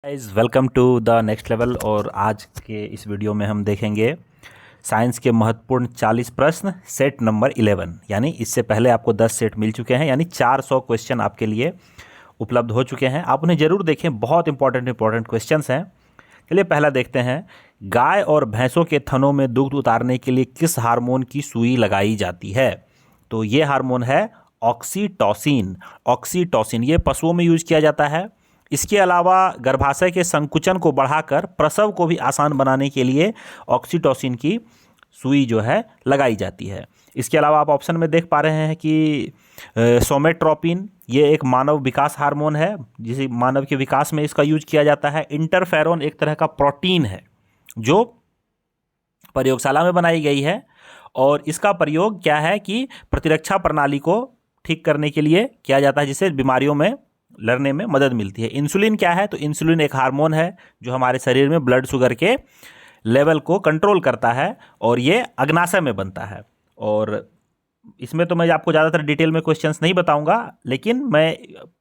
Guys welcome to the next level. और आज के इस वीडियो में हम देखेंगे साइंस के महत्वपूर्ण 40 प्रश्न सेट नंबर 11। यानी इससे पहले आपको 10 सेट मिल चुके हैं, यानी 400 क्वेश्चन आपके लिए उपलब्ध हो चुके हैं। आप उन्हें जरूर देखें, बहुत इंपॉर्टेंट क्वेश्चंस हैं। चलिए पहला देखते हैं। गाय और भैंसों के थनों में दुग्ध उतारने के लिए किस हार्मोन की सुई लगाई जाती है? तो ये हार्मोन है ऑक्सीटोसिन। ऑक्सीटोसिन ये पशुओं में यूज किया जाता है। इसके अलावा गर्भाशय के संकुचन को बढ़ाकर प्रसव को भी आसान बनाने के लिए ऑक्सीटोसिन की सुई जो है लगाई जाती है। इसके अलावा आप ऑप्शन में देख पा रहे हैं कि सोमेट्रोपिन ये एक मानव विकास हार्मोन है, जिसे मानव के विकास में इसका यूज किया जाता है। इंटरफेरोन एक तरह का प्रोटीन है जो प्रयोगशाला में बनाई गई है, और इसका प्रयोग क्या है कि प्रतिरक्षा प्रणाली को ठीक करने के लिए किया जाता है, जिससे बीमारियों में लड़ने में मदद मिलती है। इंसुलिन क्या है? तो इंसुलिन एक हार्मोन है जो हमारे शरीर में ब्लड शुगर के लेवल को कंट्रोल करता है, और ये अग्नाशय में बनता है। और इसमें तो मैं आपको ज़्यादातर डिटेल में क्वेश्चंस नहीं बताऊंगा, लेकिन मैं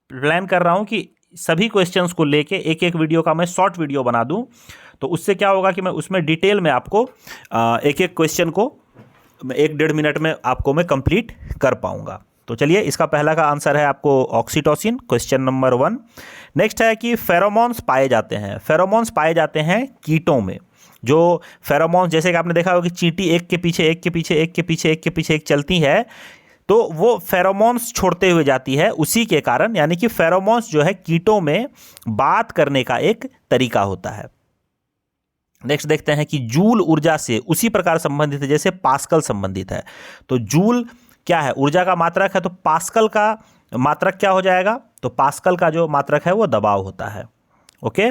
प्लान कर रहा हूं कि सभी क्वेश्चंस को लेके एक एक वीडियो का मैं शॉर्ट वीडियो बना दूं। तो उससे क्या होगा कि मैं उसमें डिटेल में आपको एक एक क्वेश्चन को 1-1.5 मिनट में आपको मैं कंप्लीट कर पाऊंगा। तो चलिए, इसका पहला का आंसर है आपको ऑक्सीटोसिन, क्वेश्चन नंबर 1। नेक्स्ट है कि फेरोमोन्स पाए जाते हैं। फेरोमोन्स पाए जाते हैं कीटों में। जो फेरोमोन्स, जैसे कि आपने देखा होगा कि चींटी एक के पीछे एक के पीछे एक के पीछे एक के पीछे एक चलती है, तो वो फेरोमोन्स छोड़ते हुए जाती है उसी के कारण। यानी कि फेरोमोन्स जो है कीटों में बात करने का एक तरीका होता है। नेक्स्ट देखते हैं कि जूल ऊर्जा से उसी प्रकार संबंधित है जैसे पास्कल संबंधित है। तो जूल क्या है? ऊर्जा का मात्रक है। तो पास्कल का मात्रक क्या हो जाएगा? तो पास्कल का जो मात्रक है वो दबाव होता है। ओके,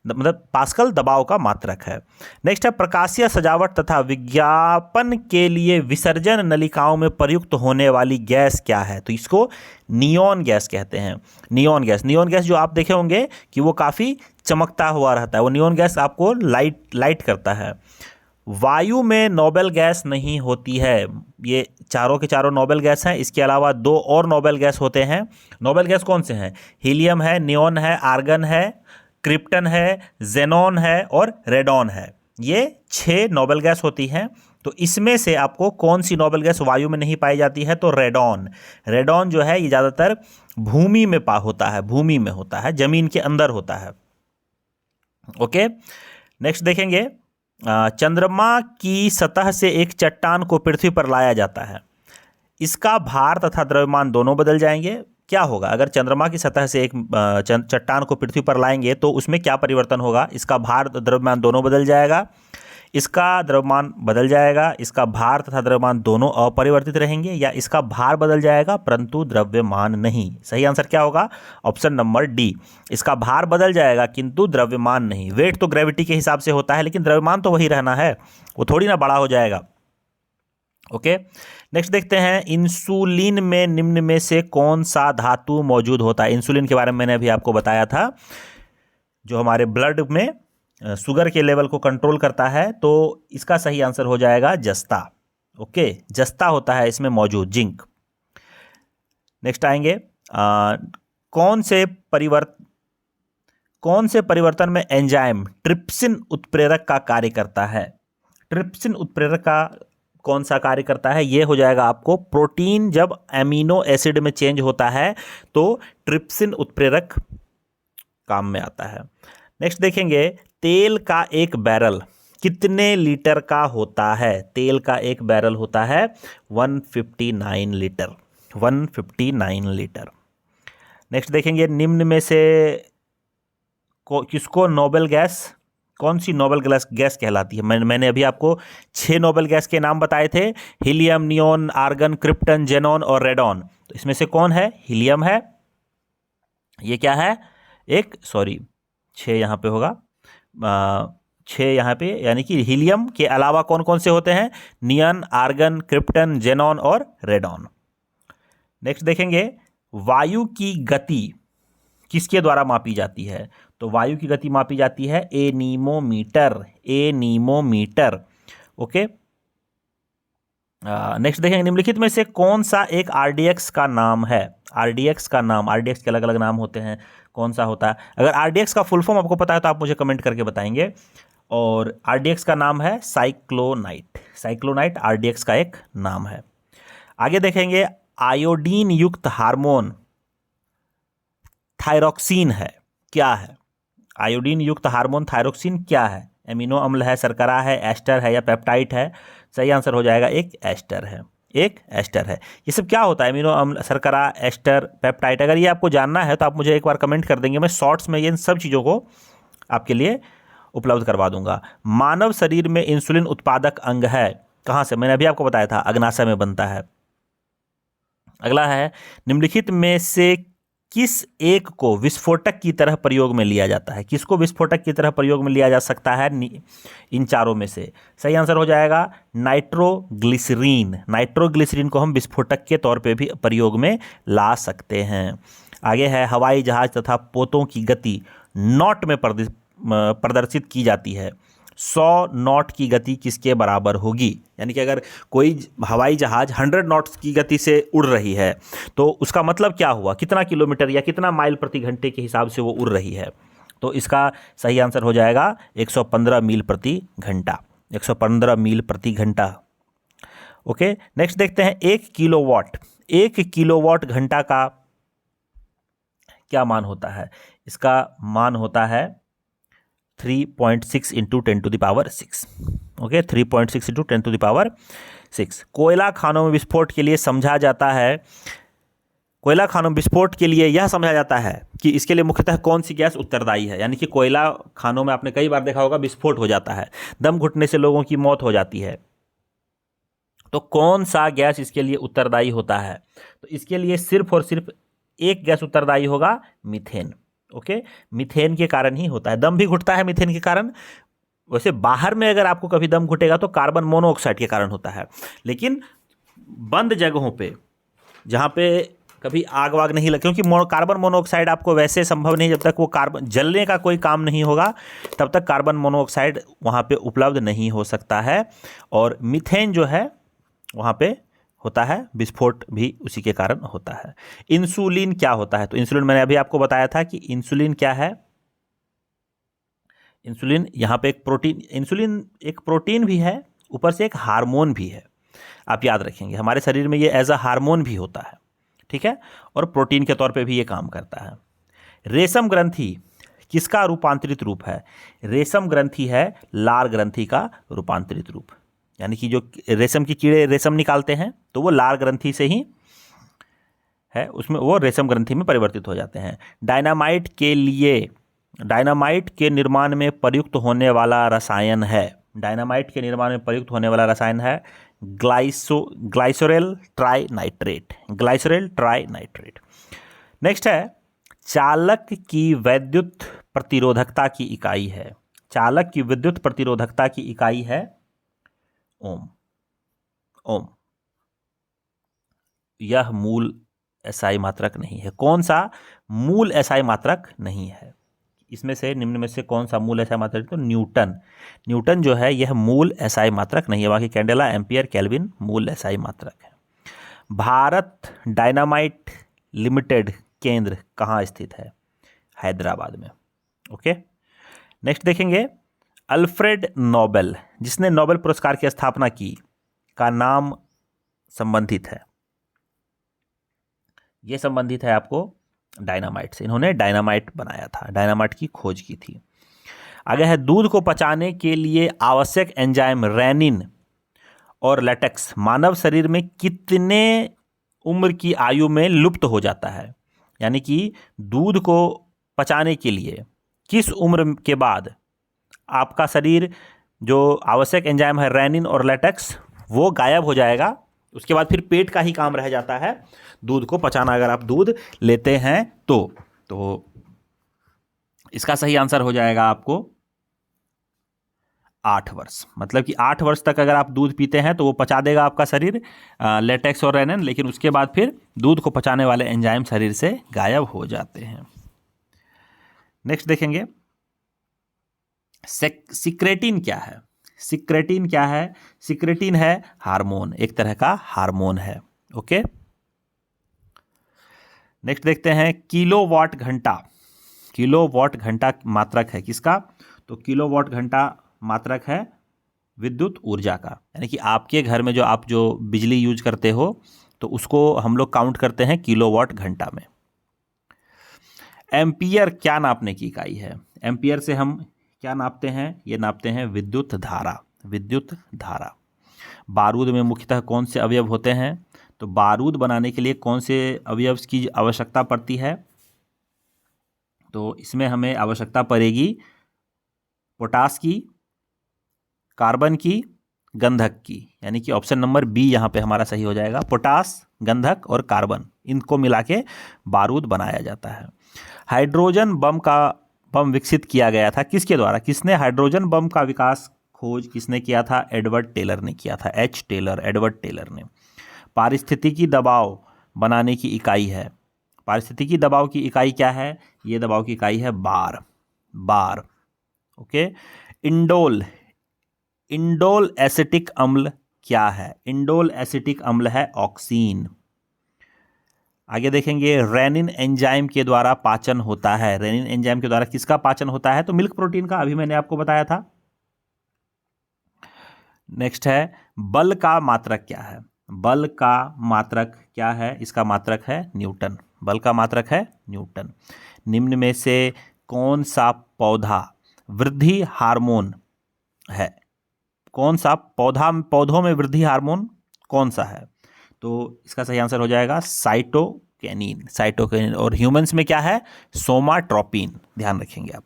मतलब पास्कल दबाव का मात्रक है। नेक्स्ट है प्रकाशीय सजावट तथा विज्ञापन के लिए विसर्जन नलिकाओं में प्रयुक्त होने वाली गैस क्या है? तो इसको नियॉन गैस कहते हैं। नियॉन गैस जो आप देखे होंगे कि वो काफ़ी चमकता हुआ रहता है, वो नियॉन गैस आपको लाइट करता है। वायु में नोबेल गैस नहीं होती है। ये चारों के चारों नोबेल गैस हैं। इसके अलावा 2 और नोबेल गैस होते हैं। नोबेल गैस कौन से हैं? हीलियम है, नियॉन है, आर्गन है, क्रिप्टन है, जेनॉन है और रेडॉन है। ये 6 नोबेल गैस होती हैं। तो इसमें से आपको कौन सी नोबेल गैस वायु में नहीं पाई जाती है? तो रेडॉन। रेडॉन जो है ये ज़्यादातर भूमि में होता है, भूमि में होता है, जमीन के अंदर होता है। ओके, नेक्स्ट देखेंगे। चंद्रमा की सतह से एक चट्टान को पृथ्वी पर लाया जाता है। इसका भार तथा द्रव्यमान दोनों बदल जाएंगे। क्या होगा अगर चंद्रमा की सतह से एक चट्टान को पृथ्वी पर लाएंगे तो उसमें क्या परिवर्तन होगा? इसका भार द्रव्यमान दोनों बदल जाएगा। इसका द्रव्यमान बदल जाएगा, इसका भार तथा द्रव्यमान दोनों अपरिवर्तित रहेंगे, या इसका भार बदल जाएगा परंतु द्रव्यमान नहीं। सही आंसर क्या होगा? Option number D. इसका भार बदल जाएगा किंतु द्रव्यमान नहीं। वेट तो ग्रेविटी के हिसाब से होता है, लेकिन द्रव्यमान तो वही रहना है, वो थोड़ी ना बड़ा हो जाएगा। ओके, नेक्स्ट देखते हैं। इंसुलिन में निम्न में से कौन सा धातु मौजूद होता है? इंसुलिन के बारे में मैंने अभी आपको बताया था, जो हमारे ब्लड में शुगर के लेवल को कंट्रोल करता है। तो इसका सही आंसर हो जाएगा जस्ता। ओके, जस्ता होता है इसमें मौजूद, जिंक। नेक्स्ट आएंगे। कौन से परिवर्तन में एंजाइम ट्रिप्सिन उत्प्रेरक का कार्य करता है? ट्रिप्सिन उत्प्रेरक का कौन सा कार्य करता है? ये हो जाएगा आपको प्रोटीन जब एमिनो एसिड में चेंज होता है तो ट्रिप्सिन उत्प्रेरक काम में आता है। नेक्स्ट देखेंगे। तेल का एक बैरल कितने लीटर का होता है? तेल का एक बैरल होता है 159 लीटर। 159 लीटर। नेक्स्ट देखेंगे। निम्न में से किसको नोबेल गैस, कौन सी नोबेल गैस कहलाती है? मैंने अभी आपको 6 नोबेल गैस के नाम बताए थे। Helium, neon, argon, krypton, xenon और रेडॉन। तो इसमें से कौन है? हीलियम है। ये क्या है? 6 यहाँ पे होगा, 6 यहाँ पे, यानी कि हीलियम के अलावा कौन कौन से होते हैं? नियॉन, आर्गन, क्रिप्टन, जेनॉन और रेडॉन। नेक्स्ट देखेंगे। वायु की गति किसके द्वारा मापी जाती है? तो वायु की गति मापी जाती है एनीमोमीटर। एनीमोमीटर। ओके, नेक्स्ट देखेंगे, निम्नलिखित में से कौन सा एक आरडीएक्स का नाम है? आरडीएक्स का नाम, आरडीएक्स के अलग अलग नाम होते हैं, कौन सा होता है? अगर आरडीएक्स का फुल फॉर्म आपको पता है तो आप मुझे कमेंट करके बताएंगे। और आरडीएक्स का नाम है साइक्लोनाइट। साइक्लोनाइट आरडीएक्स का एक नाम है। आगे देखेंगे, आयोडीन युक्त हार्मोन थायरोक्सिन है, क्या है? आयोडीन युक्त हार्मोन थायरोक्सिन क्या है? एमिनो अम्ल है, शर्करा है, एस्टर है या पेप्टाइड है? सही आंसर हो जाएगा एक एस्टर है, एक एस्टर है। ये सब क्या होता है? एमिनो अम्ल, शर्करा, एस्टर, पेप्टाइड। अगर ये आपको जानना है तो आप मुझे एक बार कमेंट कर देंगे, मैं शॉर्ट्स में इन सब चीज़ों को आपके लिए उपलब्ध करवा दूंगा। मानव शरीर में इंसुलिन उत्पादक अंग है, कहाँ से? मैंने अभी आपको बताया था, अग्नाशय में बनता है। अगला है, निम्नलिखित में से किस एक को विस्फोटक की तरह प्रयोग में लिया जाता है? किसको विस्फोटक की तरह प्रयोग में लिया जा सकता है इन चारों में से? सही आंसर हो जाएगा नाइट्रोग्लिसरीन। नाइट्रोग्लिसरीन को हम विस्फोटक के तौर पे भी प्रयोग में ला सकते हैं। आगे है, हवाई जहाज तथा पोतों की गति नॉट में प्रदर्शित की जाती है। 100 नॉट की गति किसके बराबर होगी? यानी कि अगर कोई हवाई जहाज 100 नॉट्स की गति से उड़ रही है तो उसका मतलब क्या हुआ? कितना किलोमीटर या कितना माइल प्रति घंटे के हिसाब से वो उड़ रही है? तो इसका सही आंसर हो जाएगा 115 मील प्रति घंटा। 115 मील प्रति घंटा। ओके, नेक्स्ट देखते हैं, 1 किलोवाट। 1 किलोवाट घंटा का क्या मान होता है? इसका मान होता है 3.6 into 10 to the power 6। Okay, 3.6 into 10 to the power 6। कोयला खानों में विस्फोट के लिए समझा जाता है, कोयला खानों में विस्फोट के लिए यह समझा जाता है कि इसके लिए मुख्यतः कौन सी गैस उत्तरदायी है? यानी कि कोयला खानों में आपने कई बार देखा होगा विस्फोट हो जाता है, दम घुटने से लोगों की मौत हो जाती है। तो कौन सा गैस इसके लिए उत्तरदायी होता है? तो इसके लिए सिर्फ और सिर्फ एक गैस उत्तरदायी होगा, मीथेन। ओके, मीथेन के कारण ही होता है। दम भी घुटता है मीथेन के कारण। वैसे बाहर में अगर आपको कभी दम घुटेगा तो कार्बन मोनोऑक्साइड के कारण होता है, लेकिन बंद जगहों पे जहाँ पे कभी आग वाग नहीं लगे, क्योंकि कार्बन मोनोऑक्साइड आपको वैसे संभव नहीं, जब तक वो कार्बन जलने का कोई काम नहीं होगा तब तक कार्बन मोनोऑक्साइड वहाँ पे उपलब्ध नहीं हो सकता है। और मीथेन जो है वहाँ पे होता है, विस्फोट भी उसी के कारण होता है। इंसुलिन क्या होता है? तो इंसुलिन मैंने अभी आपको बताया था कि इंसुलिन क्या है। इंसुलिन यहाँ पे एक प्रोटीन, इंसुलिन एक प्रोटीन भी है, ऊपर से एक हार्मोन भी है। आप याद रखेंगे, हमारे शरीर में ये एज अ हार्मोन भी होता है, ठीक है, और प्रोटीन के तौर पे भी ये काम करता है। रेशम ग्रंथि किसका रूपांतरित रूप है? रेशम ग्रंथि है लार ग्रंथि का रूपांतरित रूप। यानी कि जो रेशम की कीड़े रेशम निकालते हैं तो वो लार ग्रंथि से ही है, उसमें वो रेशम ग्रंथि में परिवर्तित हो जाते हैं। डायनामाइट के निर्माण में प्रयुक्त होने वाला रसायन है, डायनामाइट के निर्माण में प्रयुक्त होने वाला रसायन है ग्लाइसोरेल ट्राइनाइट्रेट। ग्लाइसोरेल ट्राइनाइट्रेट। नेक्स्ट है, चालक की विद्युत प्रतिरोधकता की इकाई है। चालक की विद्युत प्रतिरोधकता की इकाई है ओम। ओम। यह मूल एसआई मात्रक नहीं है। कौन सा मूल एसआई मात्रक नहीं है? इसमें से निम्न में से कौन सा मूल एसआई मात्रक? तो न्यूटन। न्यूटन जो है यह मूल एसआई मात्रक नहीं है, बाकी कैंडेला, एम्पियर, केल्विन मूल एसआई मात्रक है। भारत डायनामाइट लिमिटेड केंद्र कहाँ स्थित है? हैदराबाद में। ओके, नेक्स्ट देखेंगे, अल्फ्रेड नोबेल, जिसने नोबेल पुरस्कार की स्थापना की, का नाम संबंधित है। यह संबंधित है आपको डायनामाइट से। इन्होंने डायनामाइट बनाया था, डायनामाइट की खोज की थी। आगे है, दूध को पचाने के लिए आवश्यक एंजाइम रेनिन और लेटेक्स मानव शरीर में कितने उम्र की आयु में लुप्त हो जाता है? यानी कि दूध को पचाने के लिए किस उम्र के बाद आपका शरीर जो आवश्यक एंजाइम है रेनिन और लेटेक्स वो गायब हो जाएगा। उसके बाद फिर पेट का ही काम रह जाता है दूध को पचाना, अगर आप दूध लेते हैं तो इसका सही आंसर हो जाएगा आपको 8 वर्ष। मतलब कि 8 वर्ष तक अगर आप दूध पीते हैं तो वो पचा देगा आपका शरीर लेटेक्स और रेनिन, लेकिन उसके बाद फिर दूध को पचाने वाले एंजाइम शरीर से गायब हो जाते हैं। नेक्स्ट देखेंगे, सिक्रेटिन क्या है? सिक्रेटिन क्या है? सिक्रेटिन है हार्मोन, एक तरह का हार्मोन है। ओके, नेक्स्ट देखते हैं किलोवाट घंटा। किलोवाट घंटा मात्रक है किसका? तो किलोवाट घंटा मात्रक है विद्युत ऊर्जा का, यानी कि आपके घर में जो आप जो बिजली यूज करते हो तो उसको हम लोग काउंट करते हैं किलोवाट घंटा में। एम्पियर क्या नापने की इकाई है? एम्पियर से हम क्या नापते हैं? ये नापते हैं विद्युत धारा। विद्युत धारा। बारूद में मुख्यतः कौन से अवयव होते हैं? तो बारूद बनाने के लिए कौन से अवयव की आवश्यकता पड़ती है? तो इसमें हमें आवश्यकता पड़ेगी पोटास की, कार्बन की, गंधक की, यानी कि ऑप्शन नंबर बी यहाँ पे हमारा सही हो जाएगा। पोटास, गंधक और कार्बन, इनको मिला के बारूद बनाया जाता है। हाइड्रोजन बम विकसित किया गया था किसके द्वारा? किसने हाइड्रोजन बम का विकास खोज किसने किया था? एडवर्ड टेलर ने किया था। एडवर्ड टेलर ने। पारिस्थितिकी दबाव बनाने की इकाई है। पारिस्थितिकी दबाव की इकाई क्या है? ये दबाव की इकाई है बार। ओके, इंडोल एसिटिक अम्ल क्या है? इंडोल एसिटिक अम्ल है ऑक्सीन। आगे देखेंगे रेनिन एंजाइम के द्वारा पाचन होता है। रेनिन एंजाइम के द्वारा किसका पाचन होता है? तो मिल्क प्रोटीन का, अभी मैंने आपको बताया था। नेक्स्ट है बल का मात्रक क्या है? बल का मात्रक क्या है? इसका मात्रक है न्यूटन। बल का मात्रक है न्यूटन। निम्न में से कौन सा पौधा वृद्धि हार्मोन है? कौन सा पौधों में वृद्धि हार्मोन कौन सा है? तो इसका सही आंसर हो जाएगा साइटोकिनिन। और ह्यूमंस में क्या है? सोमाट्रोपिन। ध्यान रखेंगे आप।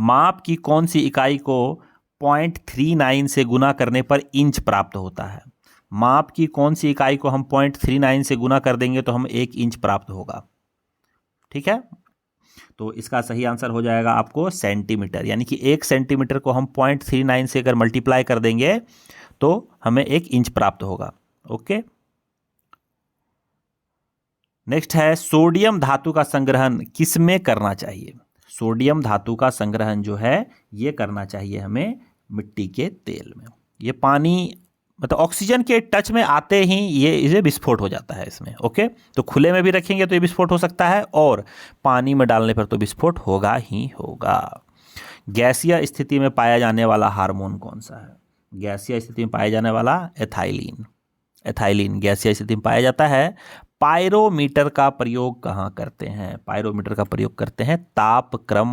माप की कौन सी इकाई को 0.39 से गुना करने पर इंच प्राप्त होता है? माप की कौन सी इकाई को हम 0.39 से गुना कर देंगे तो हम 1 इंच प्राप्त होगा? ठीक है, तो इसका सही आंसर हो जाएगा आपको सेंटीमीटर, यानी कि 1 सेंटीमीटर को हम 0.39 से अगर मल्टीप्लाई कर देंगे तो हमें 1 इंच प्राप्त होगा। ओके, नेक्स्ट है सोडियम धातु का संग्रहण किसमें करना चाहिए? सोडियम धातु का संग्रहण जो है ये करना चाहिए हमें मिट्टी के तेल में। ये पानी मतलब ऑक्सीजन के टच में आते ही ये विस्फोट हो जाता है इसमें। ओके, तो खुले में भी रखेंगे तो ये विस्फोट हो सकता है और पानी में डालने पर तो विस्फोट होगा ही होगा। गैसीय स्थिति में पाया जाने वाला हार्मोन कौन सा है? गैसीय स्थिति में पाया जाने वाला एथाइलिन गैसीय स्थिति में पाया जाता है। पायरोमीटर का प्रयोग कहाँ करते हैं? पायरोमीटर का प्रयोग करते हैं तापक्रम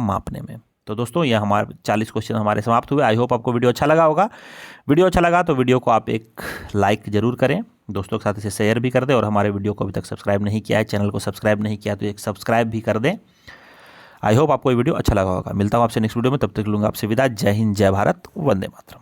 मापने में। तो दोस्तों ये हमारे 40 क्वेश्चन हमारे समाप्त हुए। आई होप आपको वीडियो अच्छा लगा होगा। वीडियो अच्छा लगा तो वीडियो को आप एक लाइक जरूर करें, दोस्तों के साथ इसे शेयर भी कर दें और हमारे वीडियो को अभी तक सब्सक्राइब नहीं किया है, चैनल को सब्सक्राइब नहीं किया तो एक सब्सक्राइब भी कर दें। आई होप आपको ये वीडियो अच्छा लगा होगा। मिलता हूँ आपसे नेक्स्ट वीडियो में, तब तक लूँगा आपसे विदा। जय हिंद, जय भारत, वंदे मातरम।